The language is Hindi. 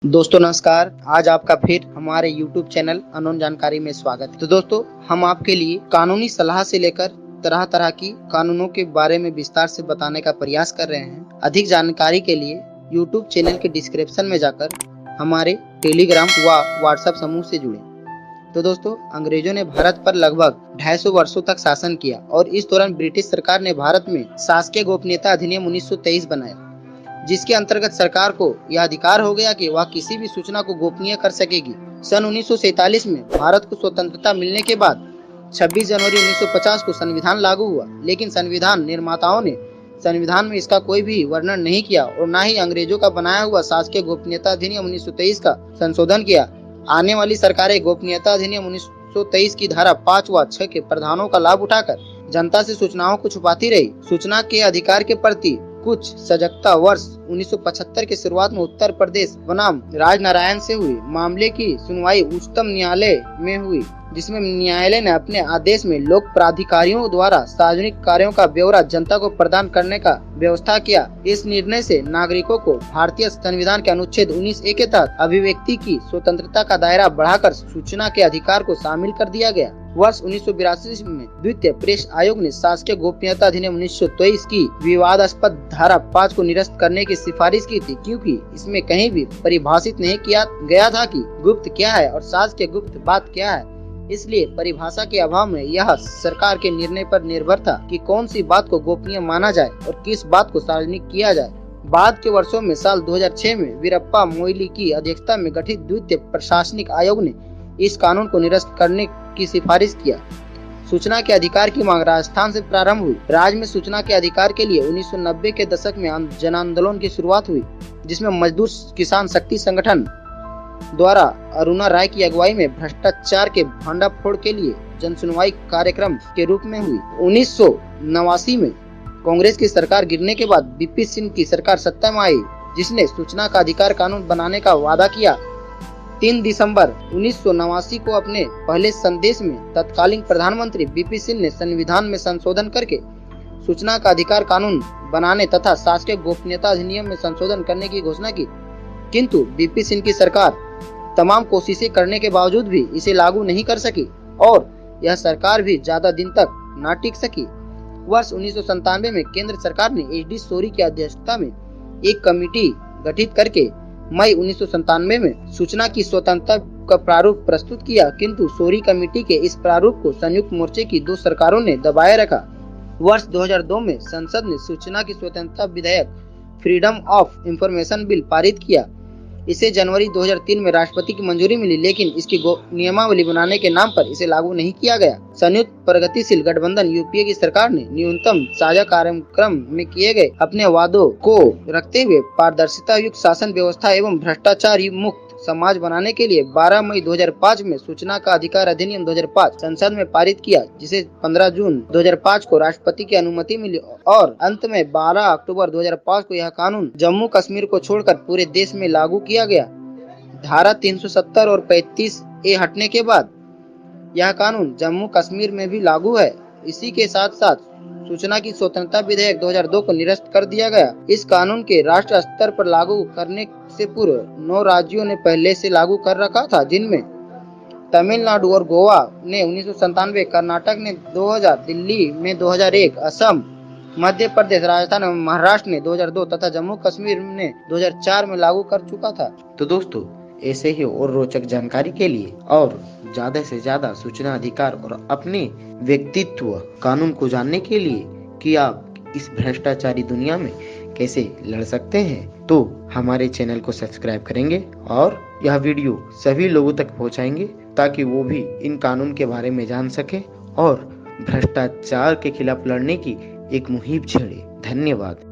दोस्तों नमस्कार। आज आपका फिर हमारे YouTube चैनल अननोन जानकारी में स्वागत है। तो दोस्तों हम आपके लिए कानूनी सलाह से लेकर तरह तरह की कानूनों के बारे में विस्तार से बताने का प्रयास कर रहे हैं। अधिक जानकारी के लिए YouTube चैनल के डिस्क्रिप्शन में जाकर हमारे टेलीग्राम व व्हाट्सएप समूह से जुड़े। तो दोस्तों अंग्रेजों ने भारत पर लगभग 250 वर्षों तक शासन किया और इस दौरान ब्रिटिश सरकार ने भारत में शासकीय गोपनीयता अधिनियम 1923 बनाया, जिसके अंतर्गत सरकार को यह अधिकार हो गया कि वह किसी भी सूचना को गोपनीय कर सकेगी। सन 1947 में भारत को स्वतंत्रता मिलने के बाद 26 जनवरी 1950 को संविधान लागू हुआ, लेकिन संविधान निर्माताओं ने संविधान में इसका कोई भी वर्णन नहीं किया और न ही अंग्रेजों का बनाया हुआ शासकीय गोपनीयता अधिनियम 1923 का संशोधन किया। आने वाली सरकारें गोपनीयता अधिनियम 1923 की धारा 5 व 6 के प्रावधानों का लाभ उठाकर जनता से सूचनाओं को छुपाती रही। सूचना के अधिकार के प्रति कुछ सजगता वर्ष 1975 के शुरुआत में उत्तर प्रदेश बनाम राजनारायण से हुई मामले की सुनवाई उच्चतम न्यायालय में हुई, जिसमें न्यायालय ने अपने आदेश में लोक प्राधिकारियों द्वारा सार्वजनिक कार्यों का ब्यौरा जनता को प्रदान करने का व्यवस्था किया। इस निर्णय से नागरिकों को भारतीय संविधान के अनुच्छेद 19A के तहत अभिव्यक्ति की स्वतंत्रता का दायरा बढ़ाकर सूचना के अधिकार को शामिल कर दिया गया। वर्ष 1982 में द्वितीय प्रेस आयोग ने शासकीय गोपनीयता अधिनियम 1923 की विवादास्पद धारा 5 को निरस्त करने की सिफारिश की थी, क्योंकि इसमें कहीं भी परिभाषित नहीं किया गया था कि गुप्त क्या है और शासकीय गुप्त बात क्या है। इसलिए परिभाषा के अभाव में यह सरकार के निर्णय पर निर्भर था कि कौन सी बात को गोपनीय माना जाए और किस बात को सार्वजनिक किया जाए। बाद के वर्षों में साल 2006 में वीरप्पा मोइली की अध्यक्षता में गठित द्वितीय प्रशासनिक आयोग ने इस कानून को निरस्त करने की सिफारिश किया। सूचना के अधिकार की मांग राजस्थान से प्रारंभ हुई। राज्य में सूचना के अधिकार के लिए 1990 के दशक में जन आंदोलन की शुरुआत हुई, जिसमें मजदूर किसान शक्ति संगठन द्वारा अरुणा राय की अगुवाई में भ्रष्टाचार के भंडाफोड़ के लिए जन सुनवाई कार्यक्रम के रूप में हुई। 1989 में कांग्रेस की सरकार गिरने के बाद बीपी सिंह की सरकार सत्ता में आई, जिसने सूचना का अधिकार कानून बनाने का वादा किया। 3 दिसंबर 1989 को अपने पहले संदेश में तत्कालीन प्रधानमंत्री बीपी सिंह ने संविधान में संशोधन करके सूचना का अधिकार कानून बनाने तथा शासकीय गोपनीयता अधिनियम में संशोधन करने की घोषणा की, किंतु बीपी सिंह की सरकार तमाम कोशिशें करने के बावजूद भी इसे लागू नहीं कर सकी और यह सरकार भी ज्यादा दिन तक न टिक सकी। वर्ष 1997 में केंद्र सरकार ने HD सोरी की अध्यक्षता में एक कमेटी गठित करके मई 1997 में सूचना की स्वतंत्रता का प्रारूप प्रस्तुत किया, किंतु सोरी कमेटी के इस प्रारूप को संयुक्त मोर्चे की 2 सरकारों ने दबाए रखा। वर्ष 2002 में संसद ने सूचना की स्वतंत्रता विधेयक फ्रीडम ऑफ इंफॉर्मेशन बिल पारित किया। इसे जनवरी 2003 में राष्ट्रपति की मंजूरी मिली, लेकिन इसकी नियमावली बनाने के नाम पर इसे लागू नहीं किया गया। संयुक्त प्रगतिशील गठबंधन यूपीए की सरकार ने न्यूनतम साझा कार्यक्रम में किए गए अपने वादों को रखते हुए पारदर्शिता युक्त शासन व्यवस्था एवं भ्रष्टाचार मुक्त समाज बनाने के लिए 12 मई 2005 में सूचना का अधिकार अधिनियम 2005 संसद में पारित किया, जिसे 15 जून 2005 को राष्ट्रपति की अनुमति मिली और अंत में 12 अक्टूबर 2005 को यह कानून जम्मू कश्मीर को छोड़कर पूरे देश में लागू किया गया। धारा 370 और 35A हटने के बाद यह कानून जम्मू कश्मीर में भी लागू है। इसी के साथ साथ सूचना की स्वतंत्रता विधेयक 2002 को निरस्त कर दिया गया। इस कानून के राष्ट्र स्तर पर लागू करने से पूर्व 9 राज्यों ने पहले से लागू कर रखा था, जिनमें तमिलनाडु और गोवा ने 1997, कर्नाटक ने 2000, दिल्ली में 2001, असम, मध्य प्रदेश, राजस्थान और महाराष्ट्र ने 2002 तथा जम्मू कश्मीर ने 2004 में लागू कर चुका था। तो दोस्तों ऐसे ही और रोचक जानकारी के लिए और ज्यादा से ज्यादा सूचना अधिकार और अपने व्यक्तित्व कानून को जानने के लिए कि आप इस भ्रष्टाचारी दुनिया में कैसे लड़ सकते हैं, तो हमारे चैनल को सब्सक्राइब करेंगे और यह वीडियो सभी लोगों तक पहुंचाएंगे, ताकि वो भी इन कानून के बारे में जान सके और भ्रष्टाचार के खिलाफ लड़ने की एक मुहिम छेड़े। धन्यवाद।